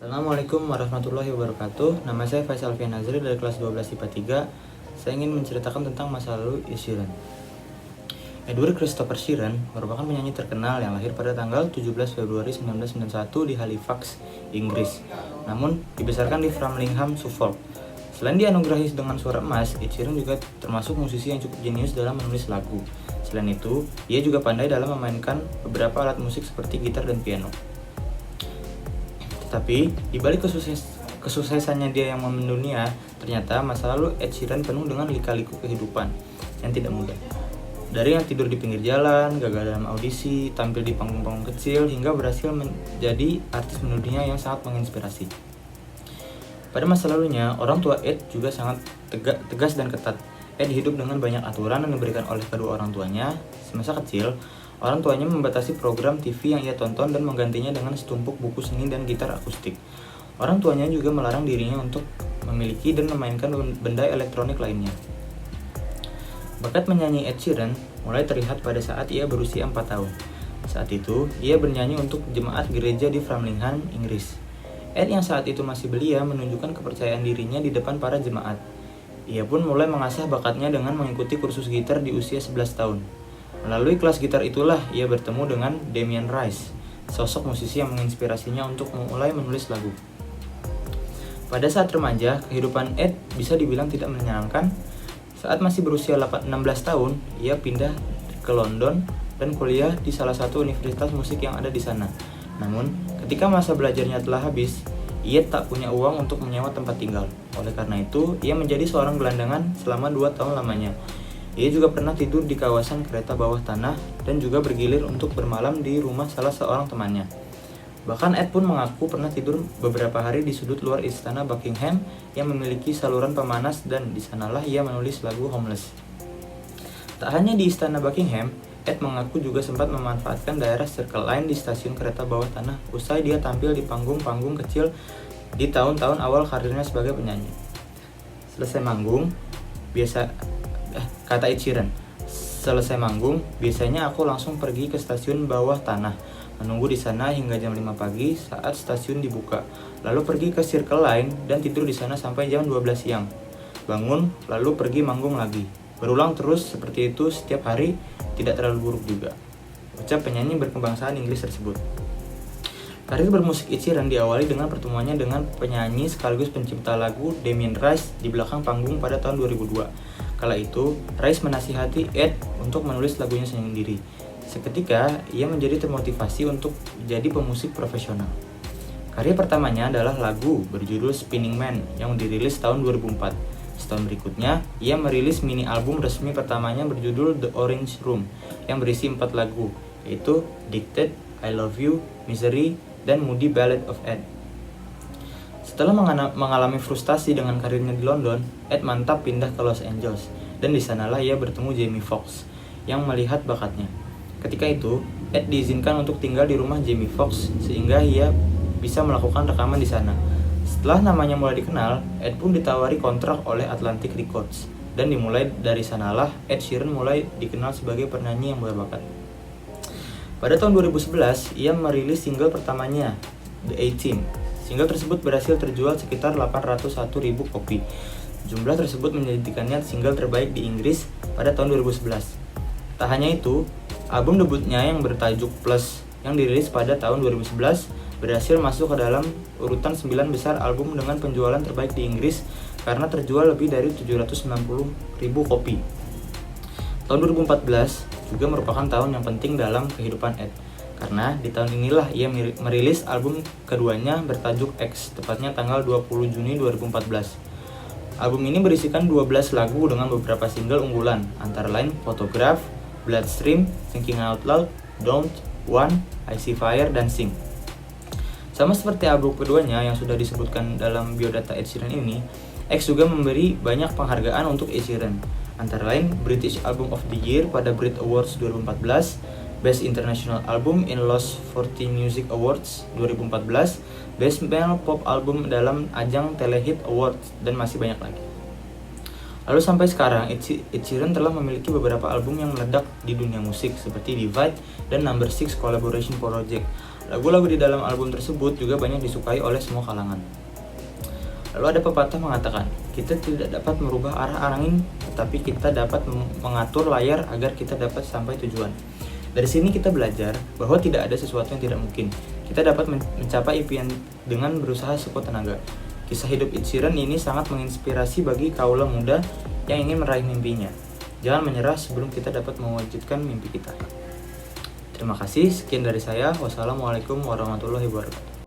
Assalamualaikum warahmatullahi wabarakatuh. Nama saya Faisal Alfian Nazri dari kelas 12 IPA 3. Saya ingin menceritakan tentang masa lalu Ed Sheeran. Edward Christopher Sheeran merupakan penyanyi terkenal yang lahir pada tanggal 17 Februari 1991 di Halifax, Inggris. Namun, dibesarkan di Framlingham, Suffolk. Selain dianugerahi dengan suara emas, Ed Sheeran juga termasuk musisi yang cukup jenius dalam menulis lagu. Selain itu, ia juga pandai dalam memainkan beberapa alat musik seperti gitar dan piano. Tapi, di balik kesuksesannya dia yang mendunia, ternyata masa lalu Ed Sheeran penuh dengan lika-liku kehidupan yang tidak mudah. Dari yang tidur di pinggir jalan, gagal dalam audisi, tampil di panggung-panggung kecil, hingga berhasil menjadi artis mendunia yang sangat menginspirasi. Pada masa lalunya, orang tua Ed juga sangat tegas dan ketat. Ed hidup dengan banyak aturan yang diberikan oleh kedua orang tuanya. Semasa kecil, orang tuanya membatasi program TV yang ia tonton dan menggantinya dengan setumpuk buku seni dan gitar akustik. Orang tuanya juga melarang dirinya untuk memiliki dan memainkan benda elektronik lainnya. Bakat menyanyi Ed Sheeran mulai terlihat pada saat ia berusia 4 tahun. Saat itu, ia bernyanyi untuk jemaat gereja di Framlingham, Inggris. Ed yang saat itu masih belia menunjukkan kepercayaan dirinya di depan para jemaat. Ia pun mulai mengasah bakatnya dengan mengikuti kursus gitar di usia 11 tahun. Melalui kelas gitar itulah ia bertemu dengan Damien Rice, sosok musisi yang menginspirasinya untuk memulai menulis lagu. Pada saat remaja, kehidupan Ed bisa dibilang tidak menyenangkan. Saat masih berusia 16 tahun, ia pindah ke London dan kuliah di salah satu universitas musik yang ada di sana. Namun, ketika masa belajarnya telah habis, ia tak punya uang untuk menyewa tempat tinggal. Oleh karena itu, ia menjadi seorang gelandangan selama 2 tahun lamanya. Ia juga pernah tidur di kawasan kereta bawah tanah dan juga bergilir untuk bermalam di rumah salah seorang temannya. Bahkan Ed pun mengaku pernah tidur beberapa hari di sudut luar istana Buckingham yang memiliki saluran pemanas dan di sanalah ia menulis lagu Homeless. Tak hanya di istana Buckingham, Ed mengaku juga sempat memanfaatkan daerah Circle Line di stasiun kereta bawah tanah usai dia tampil di panggung-panggung kecil di tahun-tahun awal karirnya sebagai penyanyi. Selesai manggung, kata Ed Sheeran, selesai manggung, biasanya aku langsung pergi ke stasiun bawah tanah, menunggu di sana hingga jam 5 pagi saat stasiun dibuka, lalu pergi ke Circle Line dan tidur di sana sampai jam 12 siang. Bangun, lalu pergi manggung lagi. Berulang terus seperti itu setiap hari, tidak terlalu buruk juga, ucap penyanyi berkebangsaan Inggris tersebut. Karir bermusik Ed Sheeran diawali dengan pertemuannya dengan penyanyi sekaligus pencipta lagu Damien Rice di belakang panggung pada tahun 2002. Kala itu, Rice menasihati Ed untuk menulis lagunya sendiri. Seketika, ia menjadi termotivasi untuk menjadi pemusik profesional. Karya pertamanya adalah lagu berjudul Spinning Man yang dirilis tahun 2004. Setahun berikutnya, ia merilis mini album resmi pertamanya berjudul The Orange Room yang berisi 4 lagu, yaitu Addicted, I Love You, Misery, dan Moody Ballad of Ed. Setelah mengalami frustasi dengan karirnya di London, Ed mantap pindah ke Los Angeles, dan di sanalah ia bertemu Jamie Foxx yang melihat bakatnya. Ketika itu, Ed diizinkan untuk tinggal di rumah Jamie Foxx sehingga ia bisa melakukan rekaman di sana. Setelah namanya mulai dikenal, Ed pun ditawari kontrak oleh Atlantic Records, dan dimulai dari sanalah Ed Sheeran mulai dikenal sebagai penyanyi yang berbakat. Pada tahun 2011, ia merilis single pertamanya, The A-Team. Single tersebut berhasil terjual sekitar 801.000 kopi. Jumlah tersebut menjadikannya single terbaik di Inggris pada tahun 2011. Tak hanya itu, album debutnya yang bertajuk Plus yang dirilis pada tahun 2011 berhasil masuk ke dalam urutan 9 besar album dengan penjualan terbaik di Inggris karena terjual lebih dari 790.000 kopi. Tahun 2014 juga merupakan tahun yang penting dalam kehidupan Ed, karena di tahun inilah ia merilis album keduanya bertajuk X, tepatnya tanggal 20 Juni 2014. Album ini berisikan 12 lagu dengan beberapa single unggulan, antara lain Photograph, Bloodstream, Thinking Out Loud, Don't, One, I See Fire, dan Sing. Sama seperti album keduanya yang sudah disebutkan dalam biodata Ed Sheeran ini, X juga memberi banyak penghargaan untuk Ed Sheeran, antara lain British Album of the Year pada Brit Awards 2014, Best International Album in Lost 40 Music Awards 2014, Best Male Pop Album dalam ajang Telehit Awards, dan masih banyak lagi. Lalu sampai sekarang, Ed Sheeran telah memiliki beberapa album yang meledak di dunia musik seperti Divide dan Number 6 Collaboration Project. Lagu-lagu di dalam album tersebut juga banyak disukai oleh semua kalangan. Lalu ada pepatah mengatakan, kita tidak dapat merubah arah angin, tetapi kita dapat mengatur layar agar kita dapat sampai tujuan. Dari sini kita belajar bahwa tidak ada sesuatu yang tidak mungkin. Kita dapat mencapai impian dengan berusaha sekuat tenaga. Kisah hidup Ed Sheeran ini sangat menginspirasi bagi kaula muda yang ingin meraih mimpinya. Jangan menyerah sebelum kita dapat mewujudkan mimpi kita. Terima kasih, sekian dari saya. Wassalamualaikum warahmatullahi wabarakatuh.